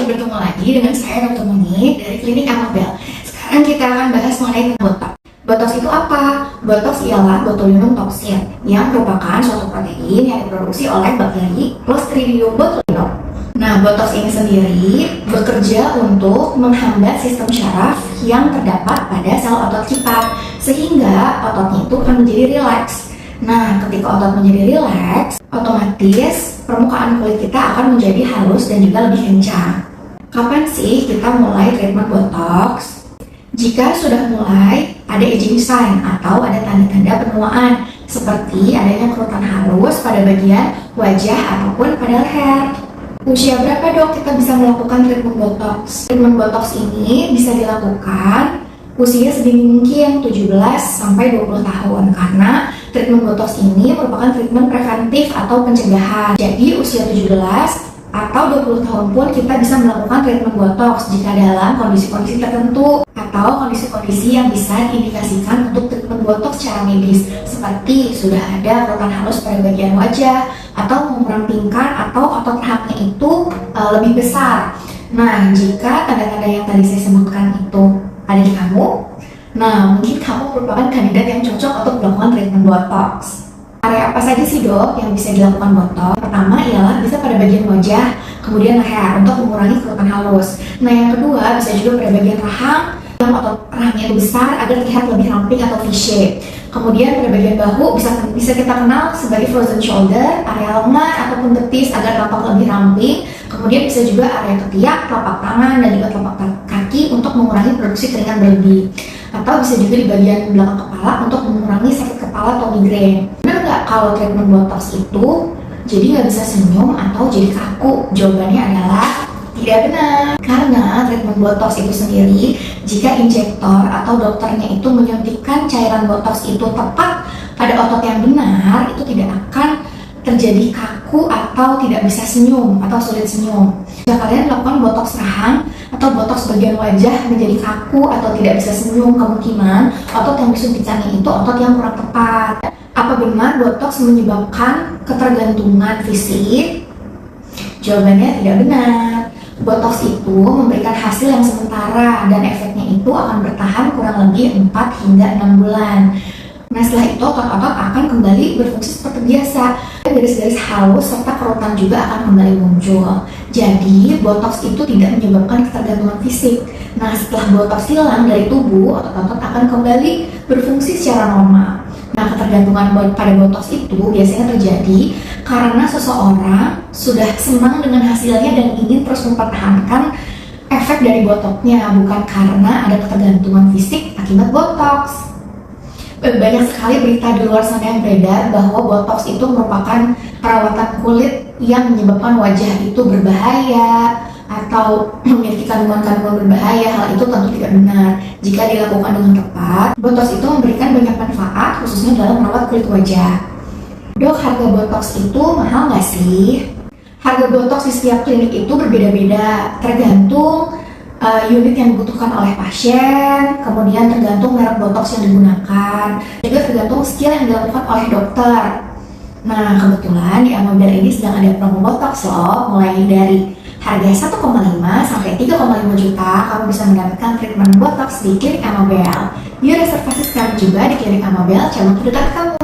bertemu lagi dengan saya Dr. Moni dari Klinik Amabel. Sekarang kita akan bahas mengenai botox. Botox itu apa? Botox ialah botulinum toxin yang merupakan suatu protein yang diproduksi oleh bakteri Clostridium botulinum. Nah, botox ini sendiri bekerja untuk menghambat sistem syaraf yang terdapat pada sel otot kita, sehingga ototnya itu akan menjadi rileks. Nah, ketika otot menjadi rileks, otomatis permukaan kulit kita akan menjadi halus dan juga lebih kencang. Kapan sih kita mulai treatment botox? Jika sudah mulai ada aging sign atau ada tanda-tanda penuaan, seperti adanya kerutan halus pada bagian wajah ataupun pada leher. Usia berapa dok kita bisa melakukan treatment botox? Treatment botox ini bisa dilakukan usia sedini mungkin 17 sampai 20 tahun karena treatment botox ini merupakan treatment preventif atau pencegahan. Jadi usia 17 atau 20 tahun pun kita bisa melakukan treatment botox jika dalam kondisi-kondisi tertentu atau kondisi-kondisi yang bisa diindikasikan untuk treatment botox secara medis, seperti sudah ada kerutan halus pada bagian wajah atau merampingkan atau otot rahangnya itu lebih besar. Nah, jika tanda-tanda yang tadi saya sebutkan itu ada di kamu, nah mungkin kamu merupakan kandidat yang cocok untuk melakukan treatment botox. Area apa saja sih dok yang bisa dilakukan botox? Pertama ialah bisa pada bagian wajah, kemudian leher untuk mengurangi kerutan halus. Nah, yang kedua bisa juga pada bagian rahang, yang otot rahangnya itu besar agar terlihat lebih ramping atau V-shape. Kemudian pada bagian bahu bisa kita kenal sebagai frozen shoulder, area lengan ataupun betis agar tampak lebih ramping. Kemudian bisa juga area ketiak, telapak tangan dan juga telapak kaki untuk mengurangi produksi keringat berlebih. Atau bisa juga di bagian belakang kepala untuk mengurangi sakit kepala atau migrain. Benar nggak kalau treatment botox itu jadi nggak bisa senyum atau jadi kaku? Jawabannya adalah tidak benar. Karena treatment botox itu sendiri, jika injektor atau dokternya itu menyuntikkan cairan botox itu tepat pada otot yang benar, itu tidak akan terjadi kaku atau tidak bisa senyum atau sulit senyum. Jika kalian melakukan botox rahang atau botox bagian wajah menjadi kaku atau tidak bisa senyum, kemungkinan otot yang disuntikannya itu otot yang kurang tepat. Apa benar botox menyebabkan ketergantungan fisik? Jawabannya tidak benar. Botox itu memberikan hasil yang sementara dan efeknya itu akan bertahan kurang lebih 4 hingga 6 bulan. Nah, setelah itu otot-otot akan kembali berfungsi seperti biasa. Garis-garis halus serta kerutan juga akan kembali muncul. Jadi, botox itu tidak menyebabkan ketergantungan fisik. Nah, setelah botox hilang dari tubuh, otot-otot akan kembali berfungsi secara normal. Nah, ketergantungan pada botox itu biasanya terjadi karena seseorang sudah senang dengan hasilnya dan ingin terus mempertahankan efek dari botoxnya, bukan karena ada ketergantungan fisik akibat botox. Banyak sekali berita di luar sana yang beredar bahwa botox itu merupakan perawatan kulit yang menyebabkan wajah itu berbahaya atau memiliki kandungan-kandungan berbahaya. Hal itu tentu tidak benar. Jika dilakukan dengan tepat, botox itu memberikan banyak manfaat khususnya dalam merawat kulit wajah. Dok, harga botox itu mahal nggak sih? Harga botox di setiap klinik itu berbeda-beda, tergantung unit yang dibutuhkan oleh pasien, kemudian tergantung merek botox yang digunakan, juga tergantung skill yang dilakukan oleh dokter. Nah, kebetulan di Amabel ini sedang ada promo botox loh, mulai dari harga 1,5 sampai 3,5 juta, kamu bisa mendapatkan treatment botox di Klinik Amabel. Yuk reservasi sekarang juga di Klinik Amabel, cabang terdekat kamu.